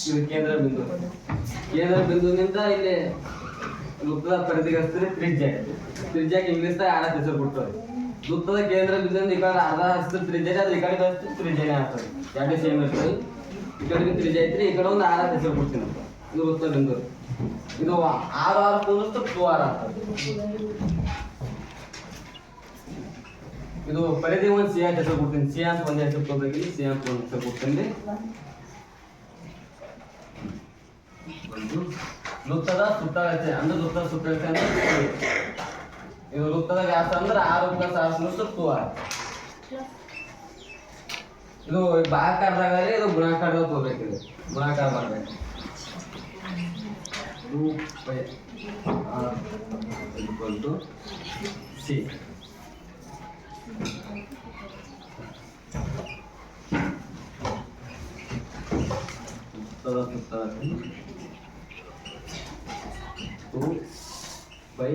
ಇದು ಕೇಂದ್ರ ಬಿಂದು. ಕೇಂದ್ರ ಬಿಂದುವಿನಿಂದ ಇಲ್ಲಿ ವೃತ್ತದ ಪರಿಧಿಗೆ ಹಚ್ಚಿದ್ರೆ ತ್ರಿಜ್ಯಕ್ಕೆ ಇಂಗ್ಲಿಷ್ದಾಗ ಆರ ಹೆಸರು ಕೊಡ್ತಾರೆ. ವೃತ್ತದ ಕೇಂದ್ರ ಬಿಂದುವಿಂದ ಈ ಕಡೆ ಅರ್ಧ ಹಚ್ಚಿದ್ರೆ ತ್ರಿಜ್ಯ, ಅದ್ರ ಈ ಕಡೆ ಹಚ್ಚಿದ್ರೆ ತ್ರಿಜ್ಯನೇ ಆಗ್ತದೆ. ಎರಡು ಸೇಮ್ ಇರ್ತದೆ. ಈ ಕಡೆಗೆ ತ್ರಿಜ್ಯ ಐತ್ರಿ, ಈ ಕಡೆ ಒಂದು ಆರ ಹೆಸರು ಕೊಡ್ತೀನಿ. ಇದು ವೃತ್ತ ಬಿಂದು. ಇದು 6 ಕೂಡಿಸ್ತು 2r ಆಗ್ತದೆ. ಇದು ಪರಿಧಿ ಒಂದು ಸಿ ಅಂತ ಹೆಸರು ಕೊಡ್ತೀನಿ. ಸಿ ಅಂತ ಒಂದೇ ಹೆಸರು ಕೊಡ್ಬೇಕಿಲ್ಲ, ಸಿ ಅಂತ ಒಂದು ಹೆಸರು ಕೊಡ್ತೀನಿ. ವೃತ್ತದ ಸುತ್ತಳತೆ ಅಂದ್ರೆ ವೃತ್ತದ ಸುತ್ತಳತೆ ಅಂದ್ರೆ ಇದು ವೃತ್ತದ ವ್ಯಾಸ ಅಂದ್ರೆ 6 + 6 = 2r. ಇದು ಭಾಗಾಕಾರದಾಗ ಇದು ಗುಣಾಕಾರದಾಗ ತಗೋಬೇಕಿದೆ. ಗುಣಾಕಾರ ಮಾಡಬೇಕು. 2πr = c. ಸುತ್ತಳತೆ 2πr